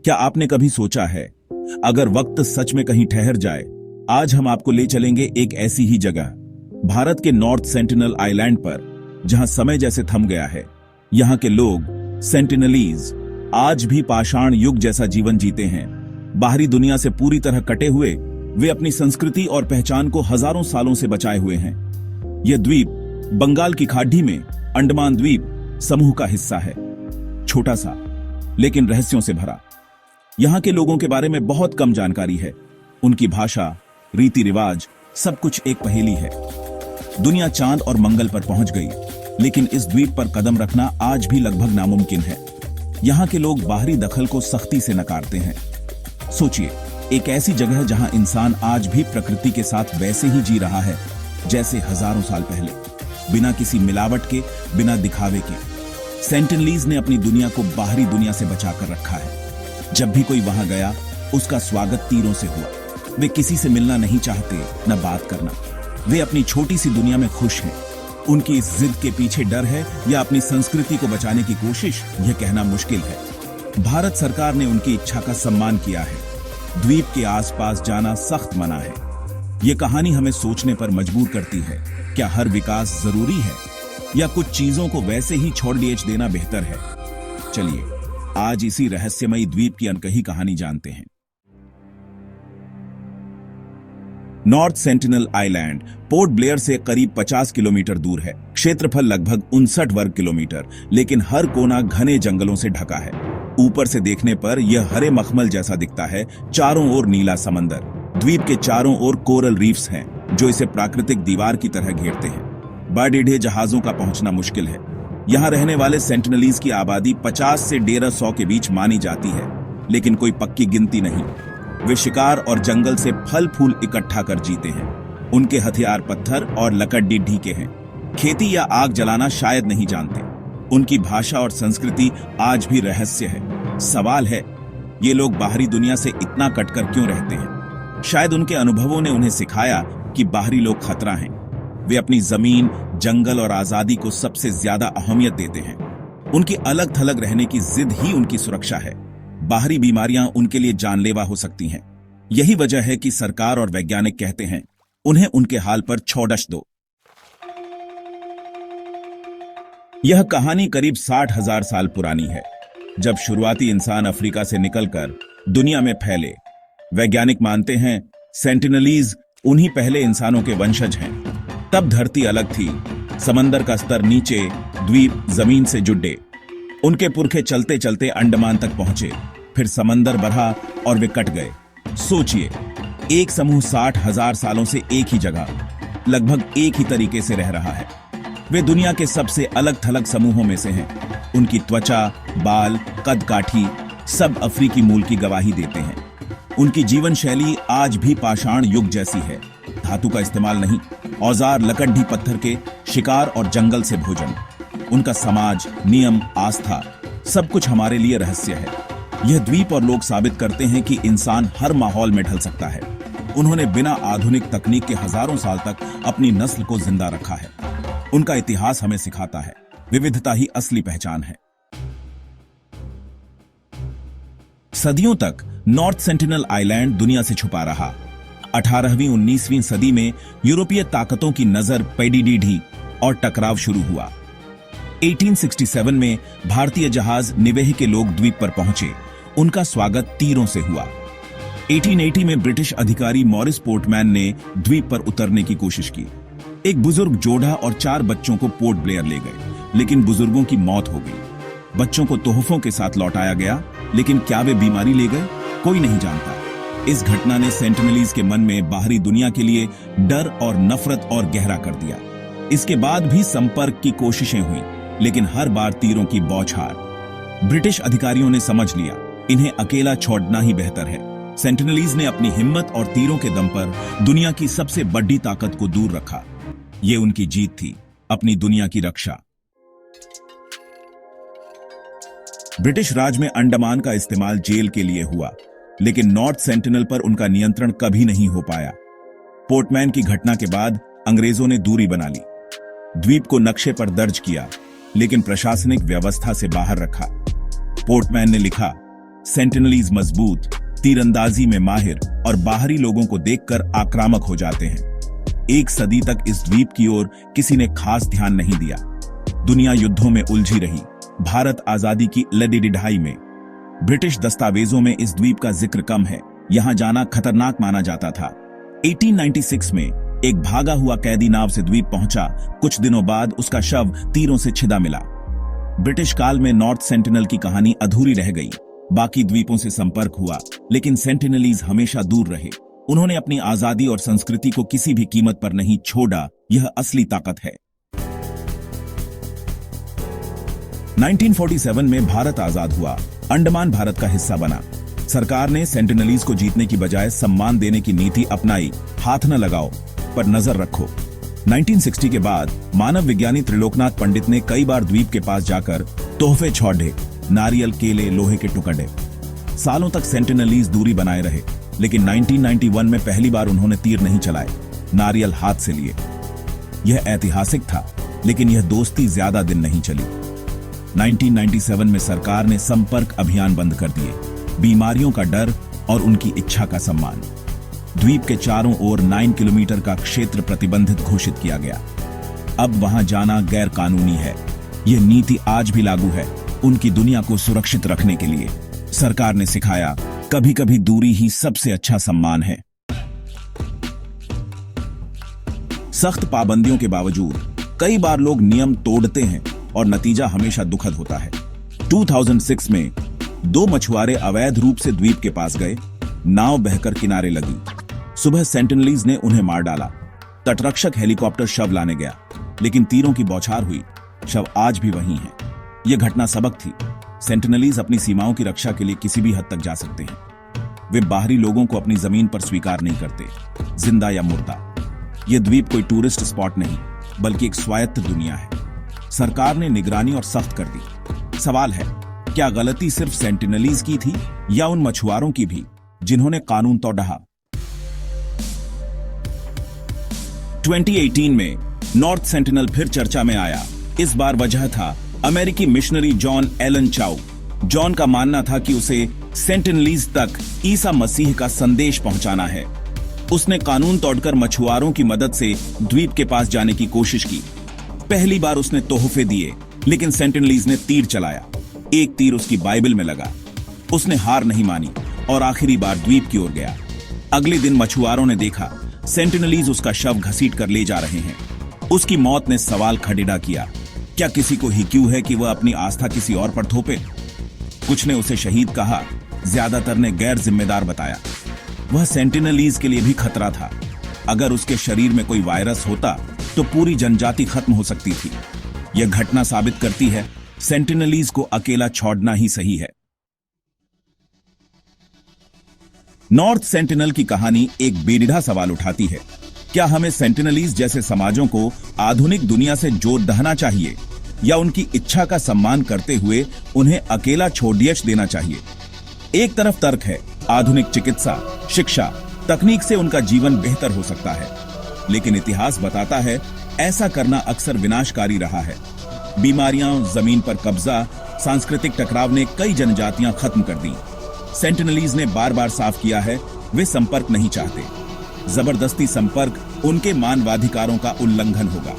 क्या आपने कभी सोचा है, अगर वक्त सच में कहीं ठहर जाए, आज हम आपको ले चलेंगे एक ऐसी ही जगह, भारत के नॉर्थ सेंटिनल आइलैंड पर, जहां समय जैसे थम गया है। यहां के लोग, सेंटिनलीज, आज भी पाषाण युग जैसा जीवन जीते हैं। बाहरी दुनिया से पूरी तरह कटे हुए वे अपनी संस्कृति और पहचान को हजारों सालों से बचाए हुए हैं। यह द्वीप बंगाल की खाड़ी में अंडमान द्वीप समूह का हिस्सा है। छोटा सा लेकिन रहस्यों से भरा। यहां के लोगों के बारे में बहुत कम जानकारी है। उनकी भाषा, रीति रिवाज, सब कुछ एक पहेली है। दुनिया चांद और मंगल पर पहुंच गई, लेकिन इस द्वीप पर कदम रखना आज भी लगभग नामुमकिन है। यहां के लोग बाहरी दखल को सख्ती से नकारते हैं। सोचिए, एक ऐसी जगह जहां इंसान आज भी प्रकृति के साथ वैसे ही जी रहा है जैसे हजारों साल पहले, बिना किसी मिलावट के, बिना दिखावे के। सेंटिनलीज ने अपनी दुनिया को बाहरी दुनिया से बचाकर रखा है। जब भी कोई वहां गया, उसका स्वागत तीरों से हुआ। वे किसी से मिलना नहीं चाहते, न बात करना। वे अपनी छोटी सी दुनिया में खुश हैं। उनकी इस जिद के पीछे डर है या अपनी संस्कृति को बचाने की कोशिश, यह कहना मुश्किल है। भारत सरकार ने उनकी इच्छा का सम्मान किया है। द्वीप के आसपास जाना सख्त मना है। यह कहानी हमें सोचने पर मजबूर करती है, क्या हर विकास जरूरी है या कुछ चीजों को वैसे ही छोड़ देना बेहतर है। चलिए आज इसी रहस्यमयी द्वीप की अनकही कहानी जानते हैं। North sentinel island port Blair से करीब 50 किलोमीटर दूर है। क्षेत्रफल लगभग 59 वर्ग किलोमीटर, लेकिन हर कोना घने जंगलों से ढका है। ऊपर से देखने पर यह हरे मखमल जैसा दिखता है, चारों ओर नीला समंदर। द्वीप के चारों ओर कोरल रीफ्स हैं, जो इसे प्राकृतिक दीवार की तरह घेरते हैं। बड़े जहाजों का पहुंचना मुश्किल है। यहाँ रहने वाले सेंटिनलीज की आबादी 50 से 150 के बीच मानी जाती है, लेकिन कोई पक्की गिनती नहीं। वे शिकार और जंगल से फल फूल इकट्ठा कर जीते हैं। उनके हथियार पत्थर और लकड़ी के हैं। खेती या आग जलाना शायद नहीं जानते। उनकी भाषा और संस्कृति आज भी रहस्य है। सवाल है, ये लोग बाहरी दुनिया से इतना कटकर क्यों रहते हैं? शायद उनके अनुभवों ने उन्हें सिखाया कि बाहरी लोग खतरा हैं। वे अपनी जमीन, जंगल और आजादी को सबसे ज्यादा अहमियत देते हैं। उनकी अलग थलग रहने की जिद ही उनकी सुरक्षा है। बाहरी बीमारियां उनके लिए जानलेवा हो सकती हैं। यही वजह है कि सरकार और वैज्ञानिक कहते हैं, उन्हें उनके हाल पर छोड़ दो। यह कहानी करीब 60,000 साल पुरानी है, जब शुरुआती इंसान अफ्रीका से निकलकर दुनिया में फैले। वैज्ञानिक मानते हैं सेंटिनलीज उन्हीं पहले इंसानों के वंशज हैं। तब धरती अलग थी, समंदर का स्तर नीचे, द्वीप जमीन से जुड़े। उनके पुरखे चलते चलते अंडमान तक पहुंचे, फिर समंदर बढ़ा और वे कट गए। सोचिए, एक समूह 60,000 सालों से एक ही जगह, लगभग एक ही तरीके से रह रहा है। वे दुनिया के सबसे अलग थलग समूहों में से हैं। उनकी त्वचा, बाल, कद काठी सब अफ्रीकी मूल की गवाही देते हैं। उनकी जीवन शैली आज भी पाषाण युग जैसी है। धातु का इस्तेमाल नहीं, औजार, लकड़ी पत्थर के, शिकार और जंगल से भोजन। उनका समाज, नियम, आस्था, सब कुछ हमारे लिए रहस्य है। यह द्वीप और लोग साबित करते हैं कि इंसान हर माहौल में ढल सकता है। उन्होंने बिना आधुनिक तकनीक के हजारों साल तक अपनी नस्ल को जिंदा रखा है। उनका इतिहास हमें सिखाता है, विविधता ही असली पहचान है। सदियों तक नॉर्थ सेंटिनल आइलैंड दुनिया से छुपा रहा। 18वीं 19वीं सदी में यूरोपीय ताकतों की नजर पड़ी और टकराव शुरू हुआ। 1867 में भारतीय जहाज निवेह के लोग द्वीप पर पहुंचे। उनका स्वागत तीरों से हुआ। 1880 में ब्रिटिश अधिकारी मॉरिस पोर्टमैन ने द्वीप पर उतरने की कोशिश की। एक बुजुर्ग जोड़ा और 4 बच्चों को पोर्ट ब्लेयर ले गए, लेकिन बुजुर्गों की मौत हो गई। बच्चों को तोहफों के साथ लौटाया गया, लेकिन क्या वे बीमारी ले गए, कोई नहीं जानता। इस घटना ने सेंटिनलीज के मन में बाहरी दुनिया के लिए डर और नफरत और गहरा कर दिया। इसके बाद भी संपर्क की कोशिशें हुई, लेकिन हर बार तीरों की बौछार। ब्रिटिश अधिकारियों ने समझ लिया, इन्हें अकेला छोड़ना ही बेहतर है। सेंटिनलीज ने अपनी हिम्मत और तीरों के दम पर दुनिया की सबसे बड़ी ताकत को दूर रखा। ये उनकी जीत थी, अपनी दुनिया की रक्षा। ब्रिटिश राज में अंडमान का इस्तेमाल जेल के लिए हुआ, लेकिन नॉर्थ सेंटिनल पर उनका नियंत्रण कभी नहीं हो पाया। पोर्टमैन की घटना के बाद अंग्रेजों ने दूरी बना ली, द्वीप को नक्शे पर दर्ज किया, लेकिन प्रशासनिक व्यवस्था से बाहर रखा। पोर्टमैन ने लिखा, सेंटिनलीज मजबूत, तीरंदाजी में माहिर और बाहरी लोगों को देखकर आक्रामक हो जाते हैं। एक सदी तक इस द्वीप की ओर किसी ने खास ध्यान नहीं दिया। दुनिया युद्धों में उलझी रही। भारत आजादी की लड़ाई में ब्रिटिश दस्तावेजों में इस द्वीप का जिक्र कम है। यहां जाना खतरनाक माना जाता था। 1896 में एक भागा हुआ कैदी नाव से द्वीप पहुंचा। कुछ दिनों बाद उसका शव तीरों से छिदा मिला। ब्रिटिश काल में नॉर्थ सेंटिनल की कहानी अधूरी रह गई। बाकी द्वीपों से संपर्क हुआ, लेकिन सेंटिनलीज हमेशा दूर रहे। उन्होंने अपनी आजादी और संस्कृति को किसी भी कीमत पर नहीं छोड़ा। यह असली ताकत है। 1947 में भारत आजाद हुआ। अंडमान भारत का हिस्सा बना। सरकार ने सेंटिनलीज को जीतने की बजाय सम्मान देने की नीति अपनाई। हाथ न लगाओ, पर नजर रखो। 1960 के बाद मानव विज्ञानी त्रिलोकनाथ पंडित ने कई बार द्वीप के पास जाकर तोहफे छोड़े, नारियल, केले, लोहे के टुकड़े। सालों तक सेंटिनलीज दूरी बनाए रहे, लेकिन 1991 में पहली बार उन्होंने तीर नहीं चलाए, नारियल हाथ से लिए। यह ऐतिहासिक था, लेकिन यह दोस्ती ज्यादा दिन नहीं चली। 1997 में सरकार ने संपर्क अभियान बंद कर दिए। बीमारियों का डर और उनकी इच्छा का सम्मान। द्वीप के चारों ओर 9 किलोमीटर का क्षेत्र प्रतिबंधित घोषित किया गया। अब वहां जाना गैर कानूनी है। यह नीति आज भी लागू है, उनकी दुनिया को सुरक्षित रखने के लिए। सरकार ने सिखाया, कभी कभी दूरी ही सबसे अच्छा सम्मान है। सख्त पाबंदियों के बावजूद कई बार लोग नियम तोड़ते हैं और नतीजा हमेशा दुखद होता है। 2006 में 2 मछुआरे अवैध रूप से द्वीप के पास गए। नाव बहकर किनारे लगी। सुबह सेंटिनलीज ने उन्हें मार डाला। तटरक्षक हेलीकॉप्टर शव लाने गया, लेकिन तीरों की बौछार हुई। शव आज भी वहीं है। यह घटना सबक थी। सेंटिनलीज अपनी सीमाओं की रक्षा के लिए किसी भी हद तक जा सकते हैं। वे बाहरी लोगों को अपनी जमीन पर स्वीकार नहीं करते, जिंदा या मुर्दा। यह द्वीप कोई टूरिस्ट स्पॉट नहीं, बल्कि एक स्वायत्त दुनिया है। सरकार ने निगरानी और सख्त कर दी। सवाल है, क्या गलती सिर्फ सेंटिनलीज की थी या उन मछुआरों की भी, जिन्होंने कानून तो ढहा? 2018 में नॉर्थ सेंटिनल फिर चर्चा में आया। इस बार वजह था अमेरिकी मिशनरी जॉन एलन चाउ। जॉन का मानना था कि उसे सेंटिनलीज तक ईसा मसीह का संदेश पहुंचाना है। उसने कानून तोड़कर मछुआरों की मदद से द्वीप के पास जाने की कोशिश की। पहली बार उसने तोहफे दिए, लेकिन सेंटिनलीज ने तीर चलाया। एक तीर उसकी बाइबल में लगा। उसने हार नहीं मानी और आखिरी बार द्वीप की ओर गया। अगले दिन मछुआरों ने देखा सेंटिनलीज उसका शव घसीट कर ले जा रहे हैं। उसकी मौत ने सवाल खड़ेड़ा किया, क्या किसी को ही क्यों है कि वह अपनी आस्था किसी और पर थोपे? कुछ ने उसे शहीद कहा, ज्यादातर ने गैर जिम्मेदार बताया। वह सेंटिनलीज के लिए भी खतरा था। अगर उसके शरीर में कोई वायरस होता तो पूरी जनजाति खत्म हो सकती थी। यह घटना साबित करती है, सेंटिनलीज को अकेला छोड़ना ही सही है। नॉर्थ सेंटिनल की कहानी एक बेरिढ़ा सवाल उठाती है। क्या हमें सेंटिनलीज जैसे समाजों को आधुनिक दुनिया से जोड़ दहना चाहिए, या उनकी इच्छा का सम्मान करते हुए उन्हें अकेला छोड़ देना चाहिए? एक तरफ तर्क है, आधुनिक चिकित्सा, शिक्षा, तकनीक से उनका जीवन बेहतर हो सकता है, लेकिन इतिहास बताता है ऐसा करना अक्सर विनाशकारी रहा है। बीमारियां, जमीन पर कब्जा, सांस्कृतिक टकराव ने कई जनजातियां खत्म कर दी। सेंटिनलीज ने बार बार साफ किया है, वे संपर्क नहीं चाहते। जबरदस्ती संपर्क उनके मानवाधिकारों का उल्लंघन होगा।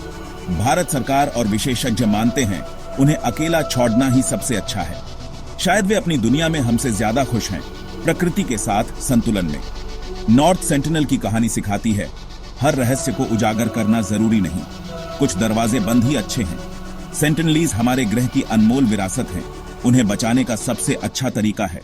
भारत सरकार और विशेषज्ञ मानते हैं उन्हें अकेला छोड़ना ही सबसे अच्छा है। शायद वे अपनी दुनिया में हमसे ज्यादा खुश हैं, प्रकृति के साथ संतुलन में। नॉर्थ सेंटिनल की कहानी सिखाती है, हर रहस्य को उजागर करना जरूरी नहीं, कुछ दरवाजे बंद ही अच्छे हैं। सेंटिनलीज हमारे ग्रह की अनमोल विरासत है, उन्हें बचाने का सबसे अच्छा तरीका है